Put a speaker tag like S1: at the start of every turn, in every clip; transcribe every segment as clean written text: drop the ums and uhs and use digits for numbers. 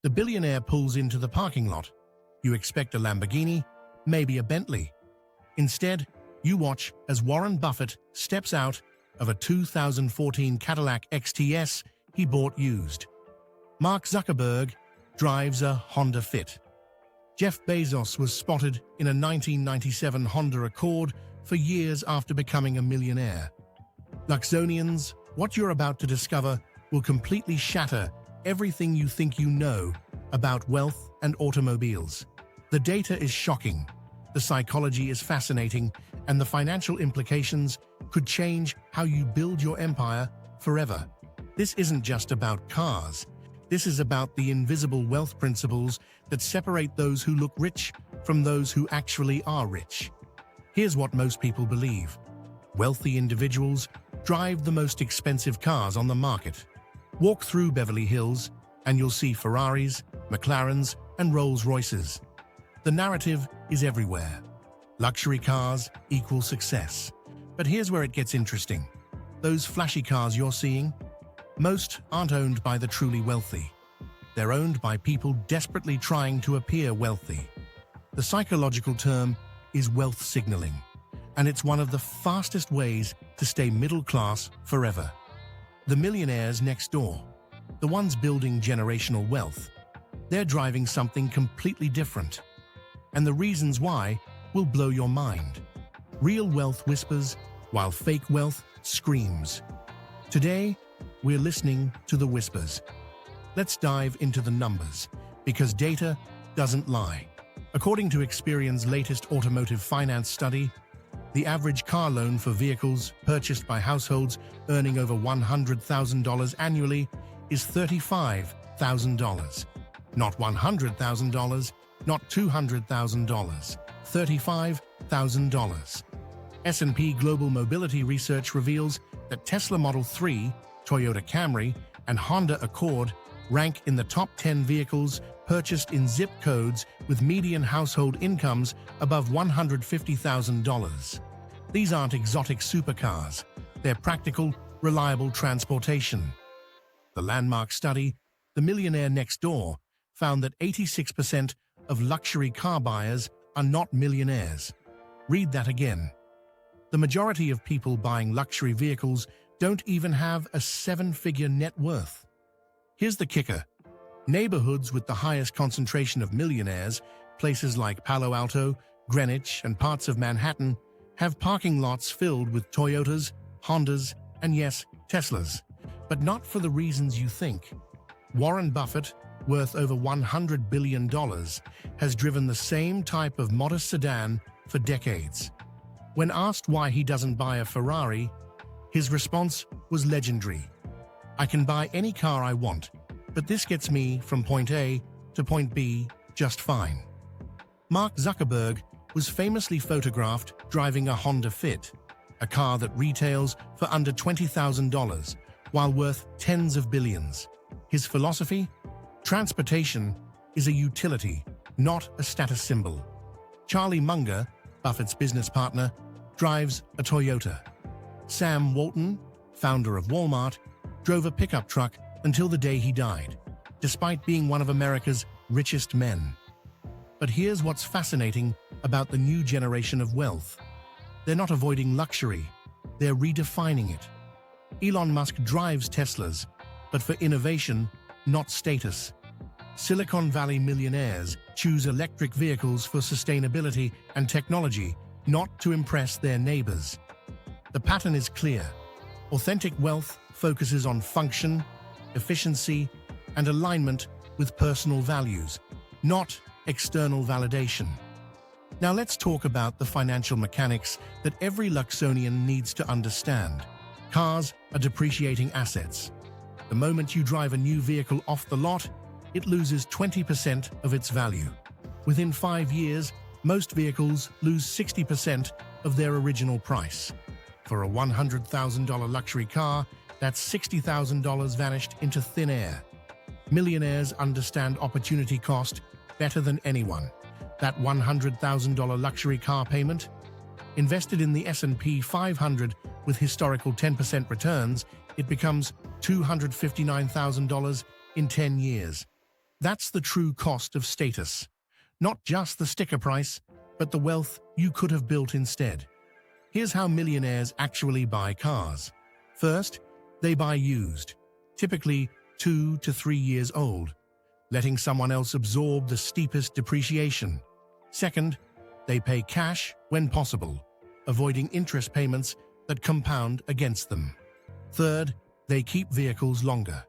S1: The billionaire pulls into the parking lot. You expect a Lamborghini, maybe a Bentley. Instead, you watch as Warren Buffett steps out of a 2014 Cadillac XTS he bought used. Mark Zuckerberg drives a Honda Fit. Jeff Bezos was spotted in a 1997 Honda Accord for years after becoming a millionaire. Luxonians, what you're about to discover will completely shatter everything you think you know about wealth and automobiles. The data is shocking, the psychology is fascinating, and the financial implications could change how you build your empire forever. This isn't just about cars. This is about the invisible wealth principles that separate those who look rich from those who actually are rich. Here's what most people believe. Wealthy individuals drive the most expensive cars on the market. Walk through Beverly Hills and you'll see Ferraris, McLarens, and Rolls-Royces. The narrative is everywhere. Luxury cars equal success. But here's where it gets interesting. Those flashy cars you're seeing, most aren't owned by the truly wealthy. They're owned by people desperately trying to appear wealthy. The psychological term is wealth signaling, and it's one of the fastest ways to stay middle class forever. The millionaires next door, the ones building generational wealth, they're driving something completely different. And the reasons why will blow your mind. Real wealth whispers, while fake wealth screams. Today, we're listening to the whispers. Let's dive into the numbers, because data doesn't lie. According to Experian's latest automotive finance study, the average car loan for vehicles purchased by households earning over $100,000 annually is $35,000. Not $100,000, not $200,000, $35,000. S&P Global Mobility Research reveals that Tesla Model 3, Toyota Camry, and Honda Accord rank in the top 10 vehicles purchased in zip codes with median household incomes above $150,000. These aren't exotic supercars. They're practical, reliable transportation. The landmark study, The Millionaire Next Door, found that 86% of luxury car buyers are not millionaires. Read that again. The majority of people buying luxury vehicles don't even have a seven-figure net worth. Here's the kicker. Neighborhoods with the highest concentration of millionaires, places like Palo Alto, Greenwich, and parts of Manhattan, have parking lots filled with Toyotas, Hondas, and yes, Teslas. But not for the reasons you think. Warren Buffett, worth over $100 billion, has driven the same type of modest sedan for decades. When asked why he doesn't buy a Ferrari, his response was legendary. "I can buy any car I want, but this gets me from point A to point B just fine." Mark Zuckerberg was famously photographed driving a Honda Fit, a car that retails for under $20,000 while worth tens of billions. His philosophy? Transportation is a utility, not a status symbol. Charlie Munger, Buffett's business partner, drives a Toyota. Sam Walton, founder of Walmart, drove a pickup truck until the day he died, despite being one of America's richest men. But here's what's fascinating about the new generation of wealth. They're not avoiding luxury, they're redefining it. Elon Musk drives Teslas, but for innovation, not status. Silicon Valley millionaires choose electric vehicles for sustainability and technology, not to impress their neighbors. The pattern is clear. Authentic wealth focuses on function, efficiency, and alignment with personal values, not external validation. Now let's talk about the financial mechanics that every Luxonian needs to understand. Cars are depreciating assets. The moment you drive a new vehicle off the lot, it loses 20% of its value. Within 5 years, most vehicles lose 60% of their original price. For a $100,000 luxury car, that's $60,000 vanished into thin air. Millionaires understand opportunity cost better than anyone. That $100,000 luxury car payment, invested in the S&P 500 with historical 10% returns, it becomes $259,000 in 10 years. That's the true cost of status. Not just the sticker price, but the wealth you could have built instead. Here's how millionaires actually buy cars. First, they buy used, typically 2 to 3 years old, letting someone else absorb the steepest depreciation. Second, they pay cash when possible, avoiding interest payments that compound against them. Third, they keep vehicles longer.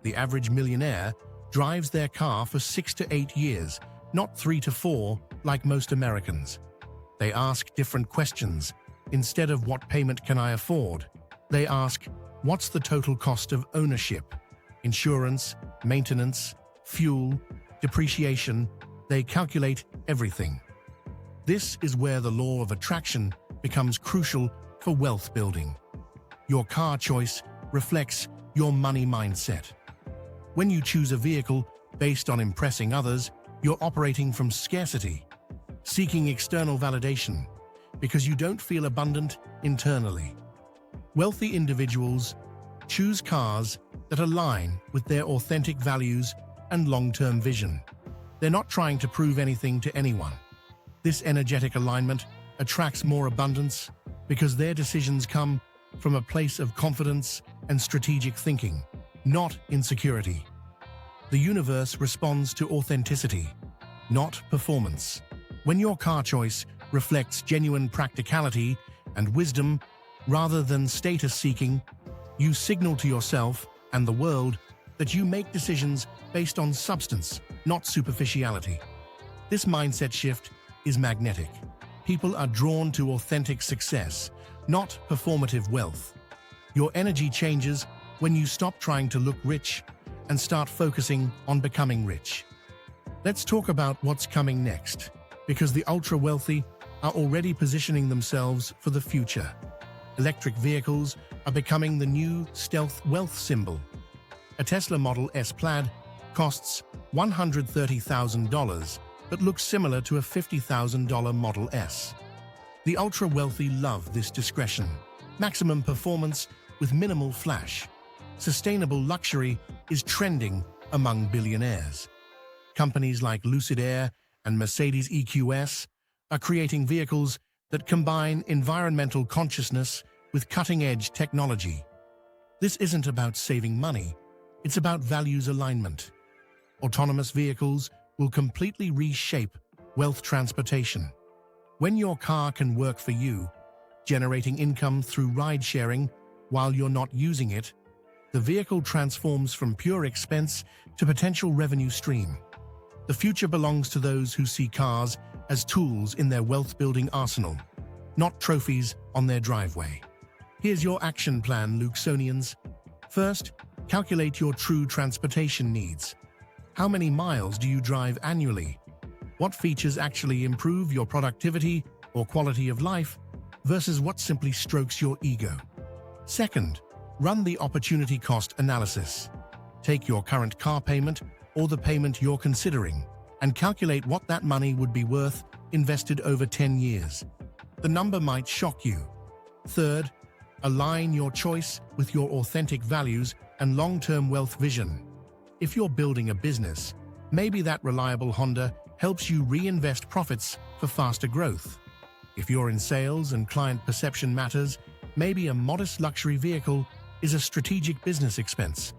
S1: The average millionaire drives their car for 6 to 8 years, not 3 to 4 like most Americans. They ask different questions. Instead of what payment can I afford, they ask, what's the total cost of ownership? Insurance, maintenance, fuel, depreciation, they calculate everything. This is where the law of attraction becomes crucial for wealth building. Your car choice reflects your money mindset. When you choose a vehicle based on impressing others, you're operating from scarcity, seeking external validation, because you don't feel abundant internally. Wealthy individuals choose cars that align with their authentic values and long-term vision. They're not trying to prove anything to anyone. This energetic alignment attracts more abundance because their decisions come from a place of confidence and strategic thinking, not insecurity. The universe responds to authenticity, not performance. When your car choice reflects genuine practicality and wisdom rather than status seeking, you signal to yourself and the world that you make decisions based on substance, not superficiality. This mindset shift is magnetic. People are drawn to authentic success, not performative wealth. Your energy changes when you stop trying to look rich and start focusing on becoming rich. Let's talk about what's coming next, because the ultra-wealthy are already positioning themselves for the future. Electric vehicles are becoming the new stealth wealth symbol. A Tesla Model S Plaid costs $130,000, but looks similar to a $50,000 Model S. The ultra-wealthy love this discretion. Maximum performance with minimal flash. Sustainable luxury is trending among billionaires. Companies like Lucid Air and Mercedes EQS are creating vehicles that combine environmental consciousness with cutting-edge technology. This isn't about saving money, it's about values alignment. Autonomous vehicles will completely reshape wealth transportation. When your car can work for you, generating income through ride-sharing while you're not using it, the vehicle transforms from pure expense to potential revenue stream. The future belongs to those who see cars as tools in their wealth-building arsenal, not trophies on their driveway. Here's your action plan, Luxonians. First, calculate your true transportation needs. How many miles do you drive annually? What features actually improve your productivity or quality of life versus what simply strokes your ego? Second, run the opportunity cost analysis. Take your current car payment or the payment you're considering and calculate what that money would be worth invested over 10 years. The number might shock you. Third, align your choice with your authentic values and long-term wealth vision. If you're building a business, maybe that reliable Honda helps you reinvest profits for faster growth. If you're in sales and client perception matters, maybe a modest luxury vehicle is a strategic business expense.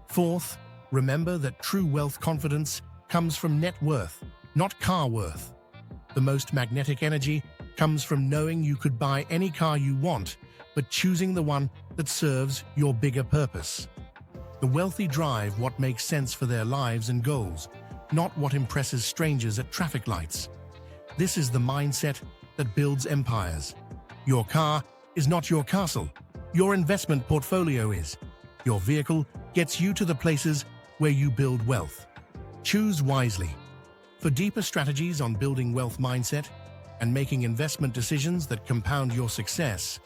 S1: Fourth, remember that true wealth confidence comes from net worth, not car worth. The most magnetic energy comes from knowing you could buy any car you want, but choosing the one that serves your bigger purpose. The wealthy drive what makes sense for their lives and goals, not what impresses strangers at traffic lights. This is the mindset that builds empires. Your car is not your castle. Your investment portfolio is. Your vehicle gets you to the places where you build wealth. Choose wisely. For deeper strategies on building wealth mindset and making investment decisions that compound your success,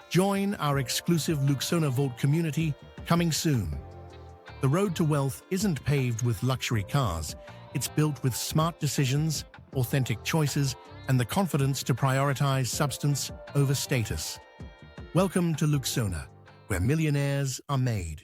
S1: join our exclusive Luxona Vault community coming soon. The road to wealth isn't paved with luxury cars. It's built with smart decisions, authentic choices, and the confidence to prioritize substance over status. Welcome to Luxona, where millionaires are made.